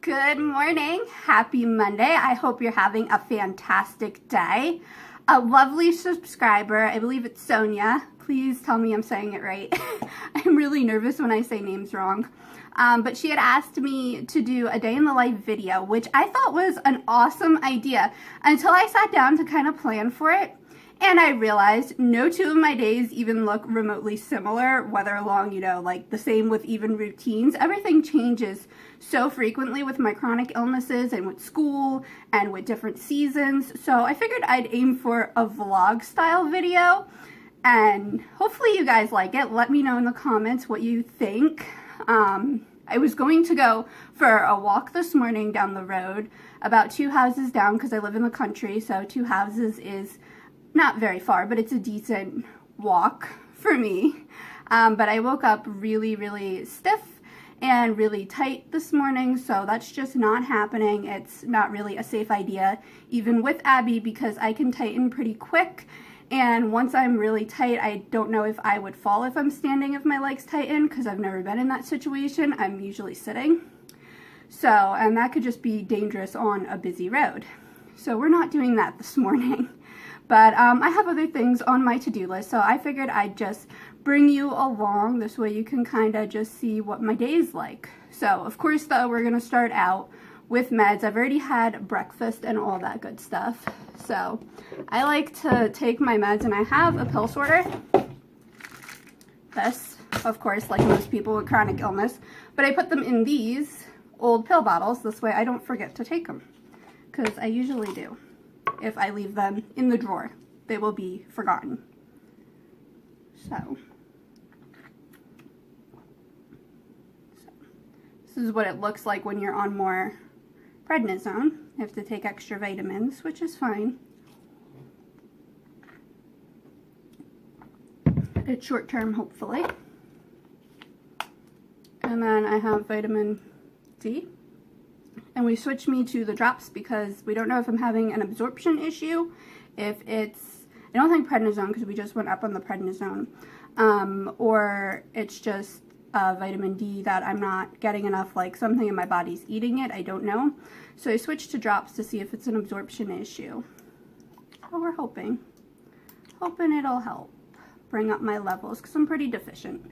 Good morning. Happy Monday. I hope you're having a fantastic day. A lovely subscriber, I believe it's Sonia. Please tell me I'm saying it right. I'm really nervous when I say names wrong. But she had asked me to do a day in the life video, which I thought was an awesome idea until I sat down to kind of plan for it. And I realized no two of my days even look remotely similar, whether along, like the same with even routines. Everything changes so frequently with my chronic illnesses and with school and with different seasons. So I figured I'd aim for a vlog style video and hopefully you guys like it. Let me know in the comments what you think. I was going to go for a walk this morning down the road, about 2 houses down because I live in the country, so 2 houses is not very far, but it's a decent walk for me. But I woke up really stiff and really tight this morning, so that's just not happening. It's not really a safe idea, even with Abby, because I can tighten pretty quick. And once I'm really tight, I don't know if I would fall if I'm standing if my legs tighten, because I've never been in that situation. I'm usually sitting. So, and that could just be dangerous on a busy road. So we're not doing that this morning. But I have other things on my to-do list, so I figured I'd just bring you along. This way you can kind of just see what my day is like. So, of course, though, we're going to start out with meds. I've already had breakfast and all that good stuff. So, I like to take my meds, and I have a pill sorter. This, of course, like most people with chronic illness. But I put them in these old pill bottles. This way I don't forget to take them, because I usually do. If I leave them in the drawer, they will be forgotten. So this is what it looks like when you're on more prednisone. You have to take extra vitamins, which is fine. It's short term, hopefully. And then I have vitamin D. And we switched me to the drops because we don't know if I'm having an absorption issue, if it's, I don't think prednisone because we just went up on the prednisone, or it's just vitamin D that I'm not getting enough, like something in my body's eating it, I don't know. So I switched to drops to see if it's an absorption issue. So we're hoping it'll help bring up my levels because I'm pretty deficient.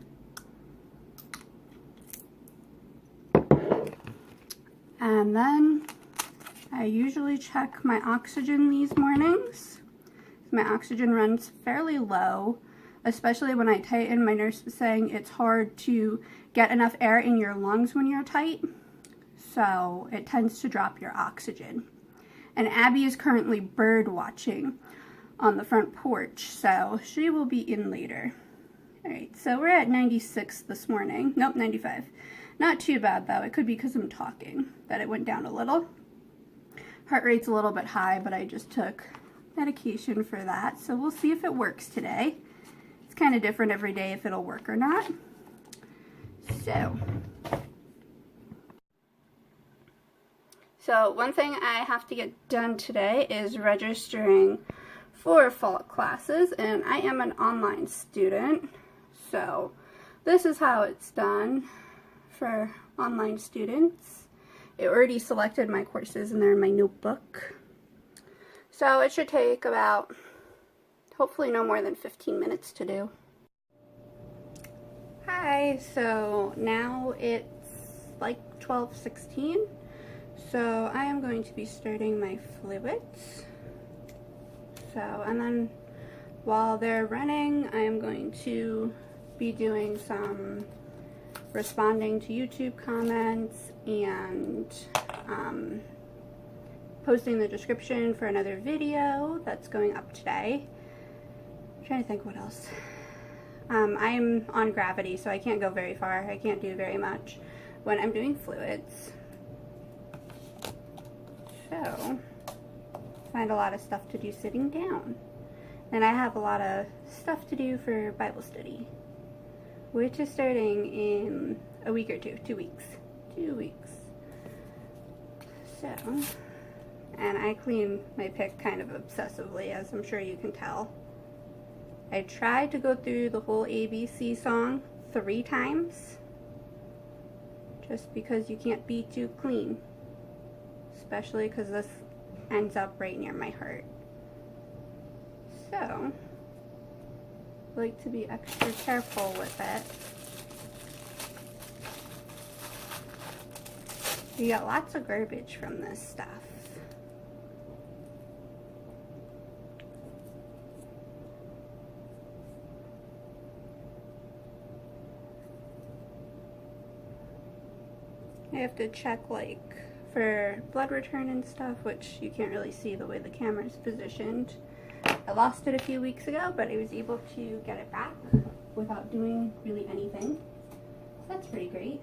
And then I usually check my oxygen these mornings. My oxygen runs fairly low, especially when I tighten. My nurse was saying it's hard to get enough air in your lungs when you're tight, so it tends to drop your oxygen. And Abby is currently bird watching on the front porch, so she will be in later. Alright, so we're at 96 this morning. Nope, 95. Not too bad though. It could be because I'm talking that it went down a little. Heart rate's a little bit high, but I just took medication for that. So we'll see if it works today. It's kind of different every day if it'll work or not. So one thing I have to get done today is registering for fall classes, and I am an online student. So this is how it's done for online students. It already selected my courses and they're in my notebook. So it should take about, hopefully no more than 15 minutes to do. Hi, so now it's like 12:16. So I am going to be starting my fluids. So, and then while they're running, I am going to be doing some responding to YouTube comments and posting the description for another video that's going up today. I'm trying to think what else. I'm on gravity, so I can't go very far. I can't do very much when I'm doing fluids. So, find a lot of stuff to do sitting down. And I have a lot of stuff to do for Bible study, which is starting in a week or two. 2 weeks. 2 weeks. So, and I clean my pick kind of obsessively, as I'm sure you can tell. I tried to go through the whole ABC song 3 times, just because you can't be too clean. especially because this ends up right near my heart. So, I like to be extra careful with it. You get lots of garbage from this stuff. I have to check like for blood return and stuff, which you can't really see the way the camera is positioned. I lost it a few weeks ago, but I was able to get it back without doing really anything. So that's pretty great.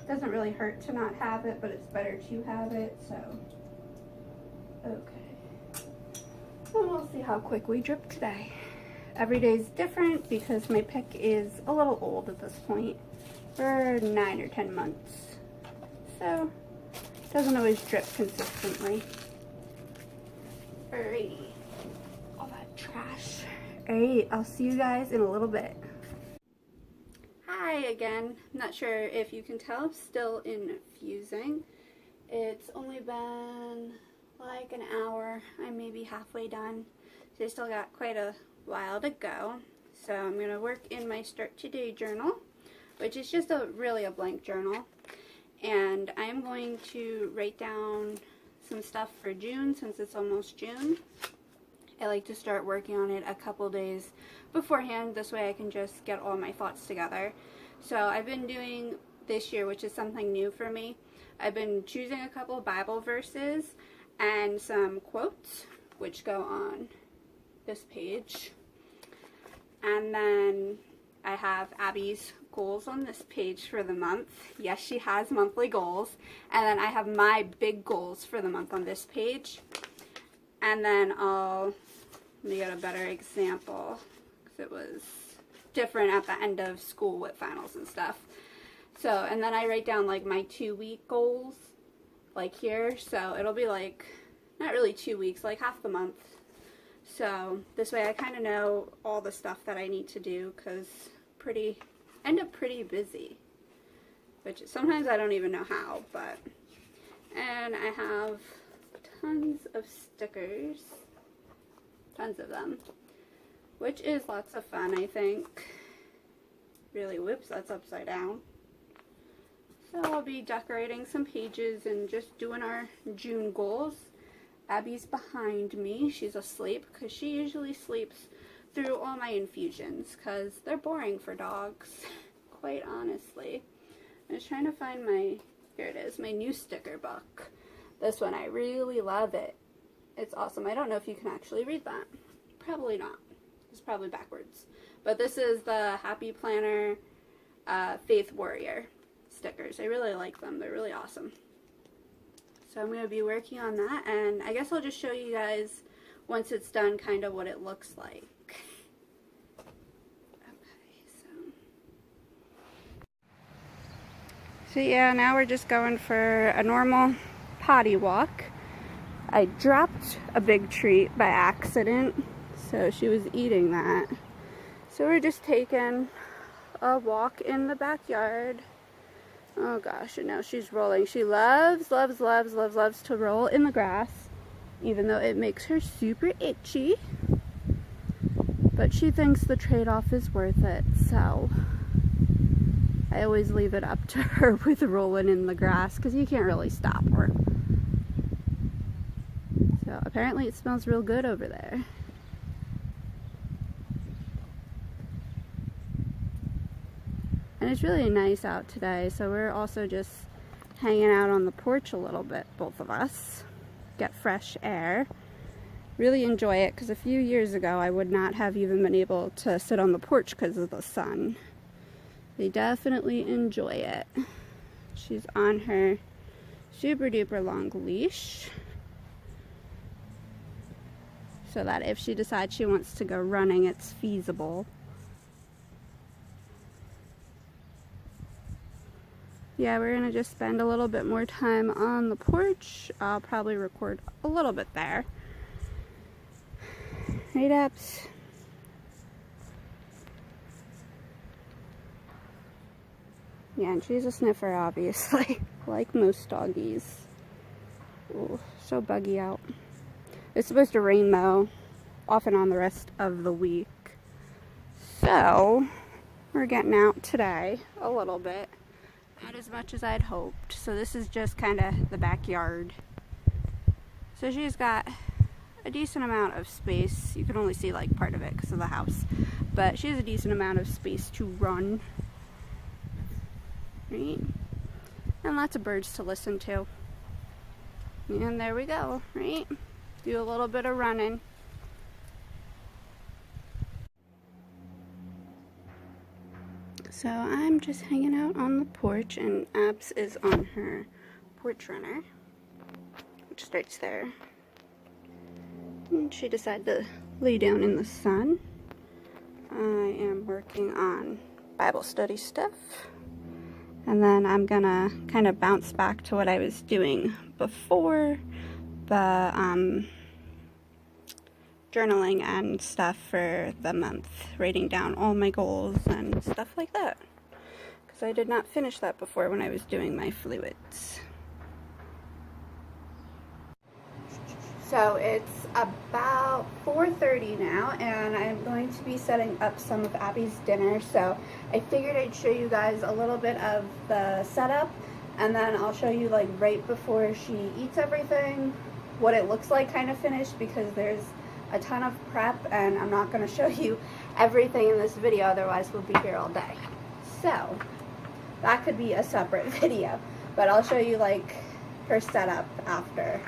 Doesn't really hurt to not have it, but it's better to have it, so okay. And we'll see how quick we drip today. Every day is different because my pick is a little old at this point. For 9 or 10 months. So, it doesn't always drip consistently. Alrighty. All that trash. Alright, I'll see you guys in a little bit. Hi again. I'm not sure if you can tell, I'm still infusing. It's only been like an hour. I'm maybe halfway done. So I still got quite a while to go. So I'm going to work in my Start Today journal, which is just really a blank journal. And I'm going to write down some stuff for June since it's almost June. I like to start working on it a couple days beforehand. This way I can just get all my thoughts together. So I've been doing this year, which is something new for me. I've been choosing a couple of Bible verses and some quotes, which go on this page. And then I have Abby's goals on this page for the month. Yes, she has monthly goals. And then I have my big goals for the month on this page. And then let me get a better example, because it was different at the end of school with finals and stuff. So, and then I write down like my 2-week goals, like here. So it'll be like, not really 2 weeks, like half the month. So this way I kind of know all the stuff that I need to do, because end up pretty busy, which sometimes I don't even know how, but, and I have tons of stickers, tons of them, which is lots of fun, I think. Really, whoops, that's upside down. So I'll be decorating some pages and just doing our June goals. Abby's behind me. She's asleep because she usually sleeps through all my infusions because they're boring for dogs, quite honestly. I was trying to find here it is, my new sticker book. This one, I really love it. It's awesome. I don't know if you can actually read that. Probably not. It's probably backwards. But this is the Happy Planner Faith Warrior stickers. I really like them. They're really awesome. So I'm going to be working on that, and I guess I'll just show you guys once it's done kind of what it looks like. So yeah, now we're just going for a normal potty walk. I dropped a big treat by accident, so she was eating that. So we're just taking a walk in the backyard. Oh gosh, and now she's rolling. She loves to roll in the grass, even though it makes her super itchy. But she thinks the trade-off is worth it, so I always leave it up to her with rolling in the grass, because you can't really stop her. So apparently it smells real good over there. And it's really nice out today, so we're also just hanging out on the porch a little bit, both of us. Get fresh air. Really enjoy it, because a few years ago I would not have even been able to sit on the porch because of the sun. They definitely enjoy it. She's on her super duper long leash, so that if she decides she wants to go running, it's feasible. Yeah, we're gonna just spend a little bit more time on the porch. I'll probably record a little bit there. Right, Abs? Yeah, and she's a sniffer, obviously, like most doggies. Ooh, so buggy out. It's supposed to rain, though, off and on the rest of the week. So, we're getting out today a little bit. Not as much as I'd hoped. So this is just kind of the backyard. So she's got a decent amount of space. You can only see like part of it because of the house. But she has a decent amount of space to run. Right? And lots of birds to listen to. And there we go, right? Do a little bit of running. So I'm just hanging out on the porch, and Abs is on her porch runner, which starts there. And she decided to lay down in the sun. I am working on Bible study stuff. And then I'm gonna kind of bounce back to what I was doing before, the journaling and stuff for the month, writing down all my goals and stuff like that, because I did not finish that before when I was doing my fluids. So it's about 4:30 now, and I'm going to be setting up some of Abby's dinner, so I figured I'd show you guys a little bit of the setup, and then I'll show you like right before she eats everything what it looks like kind of finished, because there's a ton of prep and I'm not going to show you everything in this video, otherwise we'll be here all day. So that could be a separate video, but I'll show you like her setup after.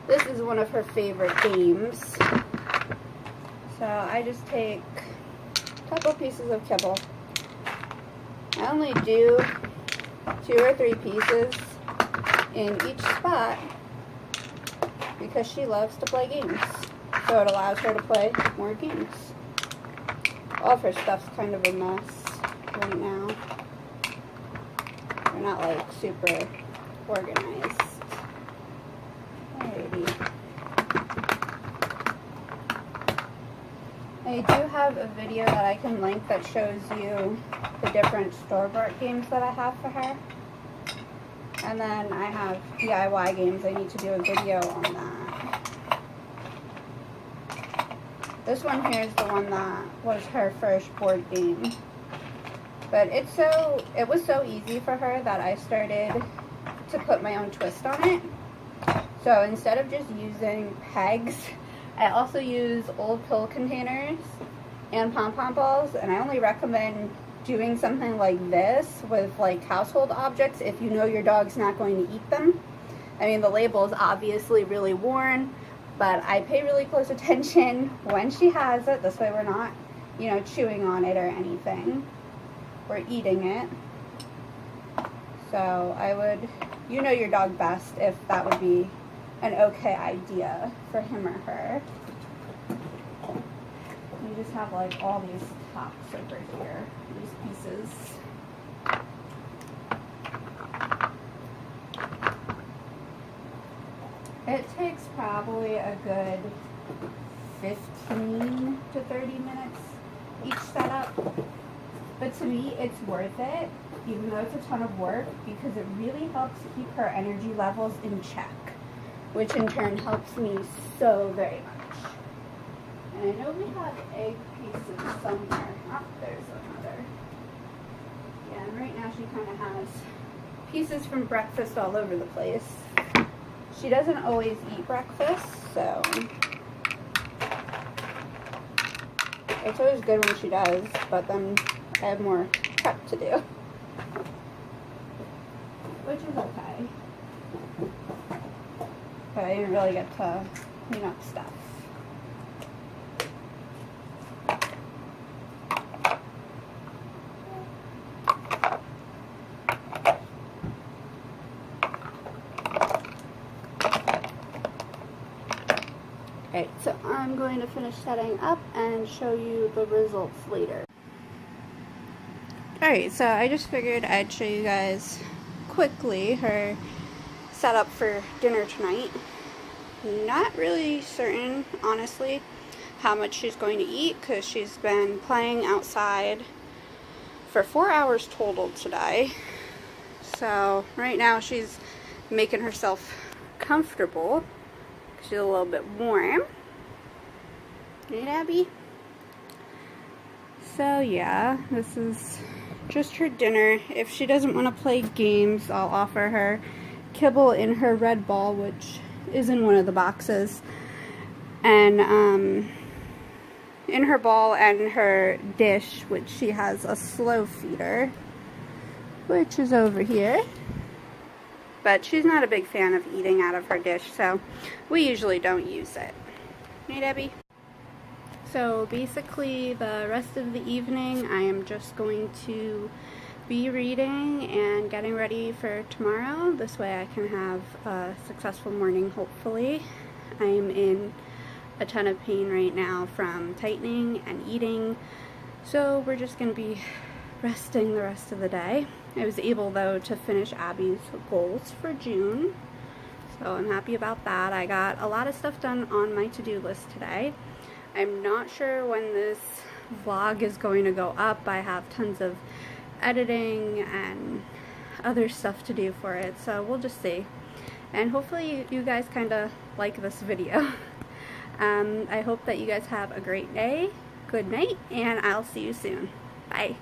This is one of her favorite games. So I just take a couple pieces of kibble. I only do 2 or 3 pieces in each spot, because she loves to play games, so it allows her to play more games. All of her stuff's kind of a mess right now. They're not like super organized. Alrighty. I do have a video that I can link that shows you the different store-bought games that I have for her. And then I have DIY games. I need to do a video on that. This one here is the one that was her first board game. But it was so easy for her that I started to put my own twist on it. So instead of just using pegs, I also use old pill containers and pom-pom balls, and I only recommend doing something like this with like household objects if you know your dog's not going to eat them. I mean, the label is obviously really worn, but I pay really close attention when she has it. This way we're not, you know, chewing on it or anything. We're eating it. So I would, you know your dog best if that would be an okay idea for him or her. You just have like all these tops over here, these pieces. It takes probably a good 15 to 30 minutes each setup, but to me it's worth it, even though it's a ton of work, because it really helps keep her energy levels in check, which in turn helps me so very much. And I know we have egg pieces somewhere. Oh, there's another. Yeah, and right now she kind of has pieces from breakfast all over the place. She doesn't always eat breakfast, so it's always good when she does, but then I have more prep to do, which is okay. But I didn't really get to clean up stuff. Alright, so I'm going to finish setting up and show you the results later. Alright, so I just figured I'd show you guys quickly her setup for dinner tonight. Not really certain, honestly, how much she's going to eat, because she's been playing outside for 4 hours total today. So right now she's making herself comfortable. She's a little bit warm. Right, Abby? So yeah, this is just her dinner. If she doesn't want to play games, I'll offer her kibble in her red ball, which is in one of the boxes. And in her ball and her dish, which she has a slow feeder, which is over here. But she's not a big fan of eating out of her dish, so we usually don't use it. Hey, Debbie? So basically the rest of the evening I am just going to be reading and getting ready for tomorrow. This way I can have a successful morning, hopefully. I am in a ton of pain right now from tightening and eating, so we're just going to be resting the rest of the day. I was able though to finish Abby's goals for June, so I'm happy about that. I got a lot of stuff done on my to-do list today. I'm not sure when this vlog is going to go up. I have tons of editing and other stuff to do for it, so we'll just see. And hopefully you guys kind of like this video. I hope that you guys have a great day, good night, and I'll see you soon. Bye.